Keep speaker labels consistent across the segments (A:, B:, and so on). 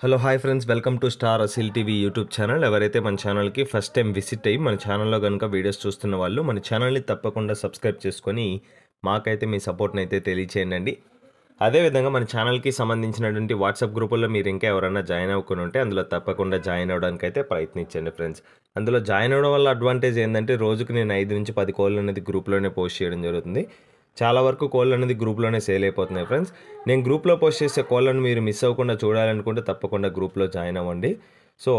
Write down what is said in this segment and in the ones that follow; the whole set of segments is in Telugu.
A: Hello hi friends, welcome to star Asil TV YouTube channel. ఎవరైతే మన ఛానల్కి ఫస్ట్ టైం విజిట్ అయ్యి మన ఛానల్లో కనుక వీడియోస్ చూస్తున్న వాళ్ళు మన ఛానల్ని తప్పకుండా సబ్స్క్రైబ్ చేసుకొని మాకైతే మీ సపోర్ట్ని అయితే తెలియచేయండి. అదేవిధంగా మన ఛానల్కి సంబంధించినటువంటి వాట్సాప్ గ్రూపుల్లో మీరు ఇంకా ఎవరైనా జాయిన్ అవ్వకుండా ఉంటే అందులో తప్పకుండా జాయిన్ అవ్వడానికి అయితే ప్రయత్నించండి ఫ్రెండ్స్. అందులో జాయిన్ అవ్వడం వల్ల అడ్వాంటేజ్ ఏంటంటే రోజుకి నేను 5 నుంచి 10 కోళ్ళు అనేది గ్రూప్లోనే పోస్ట్ చేయడం జరుగుతుంది. చాలా వరకు కోళ్ళు అనేది గ్రూప్లోనే సేల్ అయిపోతున్నాయి ఫ్రెండ్స్. నేను గ్రూప్లో పోస్ట్ చేసే కోళ్ళను మీరు మిస్ అవ్వకుండా చూడాలనుకుంటే తప్పకుండా గ్రూప్లో జాయిన్ అవ్వండి. సో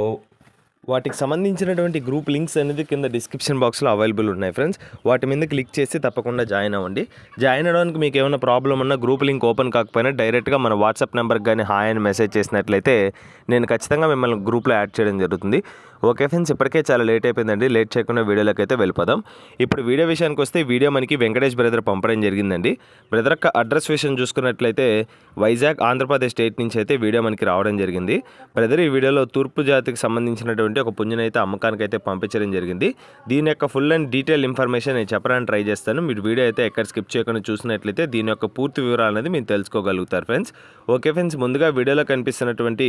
A: వాటికి సంబంధించినటువంటి గ్రూప్ లింక్స్ అనేది కింద డిస్క్రిప్షన్ బాక్స్లో అవైలబుల్ ఉన్నాయి ఫ్రెండ్స్. వాటి మీద క్లిక్ చేసి తప్పకుండా జాయిన్ అవ్వండి. జాయిన్ అవ్వడానికి మీకు ఏమైనా ప్రాబ్లం ఉన్నా గ్రూప్ లింక్ ఓపెన్ కాకపోయినా డైరెక్ట్గా మన వాట్సాప్ నెంబర్కి కానీ హాయ్ అని మెసేజ్ చేసినట్లయితే నేను ఖచ్చితంగా మిమ్మల్ని గ్రూప్లో యాడ్ చేయడం జరుగుతుంది. ఓకే ఫ్రెండ్స్, ఇప్పటికే చాలా లేట్ అయిపోయిందండి. లేట్ చేయకుండా వీడియోలోకి అయితే వెళ్ళిపోదాం. ఇప్పుడు వీడియో విషయానికి వస్తే వీడియో మనకి వెంకటేష్ బ్రదర్ పంపడం జరిగిందండి. బ్రదర్ యొక్క అడ్రస్ విషయం చూసుకున్నట్లయితే వైజాగ్ ఆంధ్రప్రదేశ్ స్టేట్ నుంచి అయితే వీడియో మనకి రావడం జరిగింది. బ్రదర్ ఈ వీడియోలో తూర్పు జాతికి సంబంధించినటువంటి ఒక పుంజుని అయితే అమ్మకానికి అయితే పంపించడం జరిగింది. దీని యొక్క ఫుల్ అండ్ డీటెయిల్ ఇన్ఫర్మేషన్ నేను చెప్పడానికి ట్రై చేస్తాను. మీరు వీడియో అయితే ఎక్కడ స్కిప్ చేయకుండా చూసినట్లయితే దీని యొక్క పూర్తి వివరాలు అనేది మీరు తెలుసుకోగలుగుతారు ఫ్రెండ్స్. ఓకే ఫ్రెండ్స్, ముందుగా వీడియోలో కనిపిస్తున్నటువంటి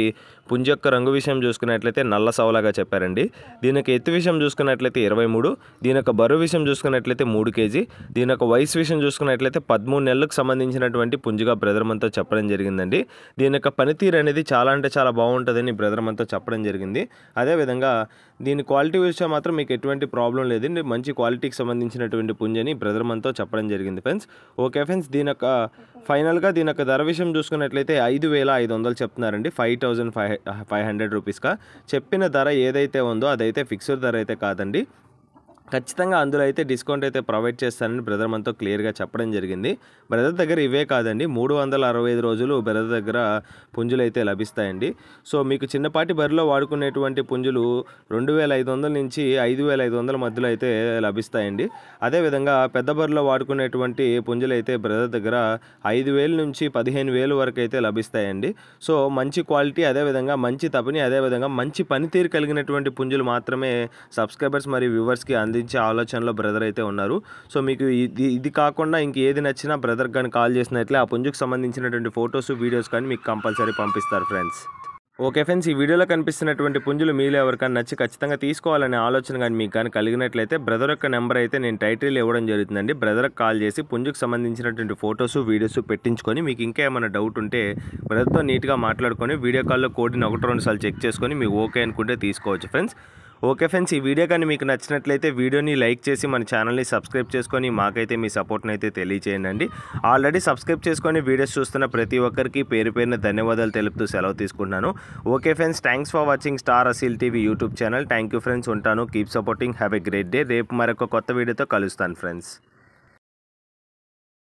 A: పుంజు యొక్క రంగు విషయం చూసుకున్నట్లయితే నల్ల సవలాగా చెప్పారండి. దీని యొక్క ఎత్తు విషయం చూసుకున్నట్లయితే 23, దీని యొక్క బరువు విషయం చూసుకున్నట్లయితే 3 కేజీ, దీని యొక్క వయసు విషయం చూసుకున్నట్లయితే 13 నెలలకు సంబంధించినటువంటి పుంజుగా బ్రదర్ మనతో చెప్పడం జరిగిందండి. దీని యొక్క పనితీరు అనేది చాలా అంటే చాలా బాగుంటుందని బ్రదర్ మనతో చెప్పడం జరిగింది. అదేవిధంగా దీని క్వాలిటీ విషయం మాత్రం మీకు ఎటువంటి ప్రాబ్లం లేదండి. మంచి క్వాలిటీకి సంబంధించినటువంటి పుంజని బ్రదర్ మనతో చెప్పడం జరిగింది ఫ్రెండ్స్. ఓకే ఫ్రెండ్స్, దీని యొక్క ఫైనల్గా దీని యొక్క ధర విషయం చూసుకున్నట్లయితే 5,500 చెప్తున్నారండి. 5,500 రూపీస్గా చెప్పిన ధర ఏదైతే ఉందో అదైతే ఫిక్స్డ్ ధర అయితే కాదండి. ఖచ్చితంగా అందులో అయితే డిస్కౌంట్ అయితే ప్రొవైడ్ చేస్తానని బ్రదర్ మనతో క్లియర్గా చెప్పడం జరిగింది. బ్రదర్ దగ్గర ఇవే కాదండి, 365 రోజులు బ్రదర్ దగ్గర పుంజులు అయితే లభిస్తాయండి. సో మీకు చిన్నపాటి బరిలో వాడుకునేటువంటి పుంజులు 2,500 నుంచి 5,500 మధ్యలో అయితే లభిస్తాయండి. అదేవిధంగా పెద్ద బరిలో వాడుకునేటువంటి పుంజులు అయితే బ్రదర్ దగ్గర 5,000 నుంచి 15,000 వరకు అయితే లభిస్తాయండి. సో మంచి క్వాలిటీ, అదేవిధంగా మంచి తపని, అదేవిధంగా మంచి పనితీరు కలిగినటువంటి పుంజులు మాత్రమే సబ్స్క్రైబర్స్ మరియు వ్యూవర్స్కి అందించే ఆలోచనలో బ్రదర్ అయితే ఉన్నారు. సో మీకు ఇది కాకుండా ఇంకేది నచ్చినా బ్రదర్ కానీ కాల్ చేసినట్లే ఆ పుంజుకు సంబంధించినటువంటి ఫొటోస్ వీడియోస్ కానీ మీకు కంపల్సరీ పంపిస్తారు ఫ్రెండ్స్. ఓకే ఫ్రెండ్స్, ఈ వీడియోలో కనిపిస్తున్నటువంటి పుంజులు మీలో ఎవరికైనా నచ్చి ఖచ్చితంగా తీసుకోవాలనే ఆలోచన కానీ మీకు కానీ కలిగినట్లయితే బ్రదర్ యొక్క నెంబర్ అయితే నేను టైటిల్ ఇవ్వడం జరుగుతుందండి. బ్రదర్కి కాల్ చేసి పుంజుకు సంబంధించినటువంటి ఫొటోస్ వీడియోస్ పెట్టించుకొని మీకు ఇంకా ఏమైనా డౌట్ ఉంటే బ్రదర్తో నీట్గా మాట్లాడుకొని వీడియో కాల్లో కోడ్ని 1-2 సార్లు చెక్ చేసుకొని మీకు ఓకే అనుకుంటే తీసుకోవచ్చు ఫ్రెండ్స్. ఓకే ఫ్రెండ్స్, ఈ వీడియో కానీ మీకు నచ్చినట్లయితే వీడియోని లైక్ చేసి మన ఛానల్ని సబ్స్క్రైబ్ చేసుకొని మాకైతే మీ సపోర్ట్ని అయితే తెలియచేయండి. ఆల్రెడీ సబ్స్క్రైబ్ చేసుకొని వీడియోస్ చూస్తున్న ప్రతి ఒక్కరికి పేరు పేరున ధన్యవాదాలు తెలుపుతూ సెలవు తీసుకుంటున్నాను. Okay friends, thanks for watching star Asil TV YouTube channel. Thank you friends, ఉంటాను. Keep supporting, have a great day. రేపు మరొక కొత్త వీడియోతో కలుస్తాను ఫ్రెండ్స్.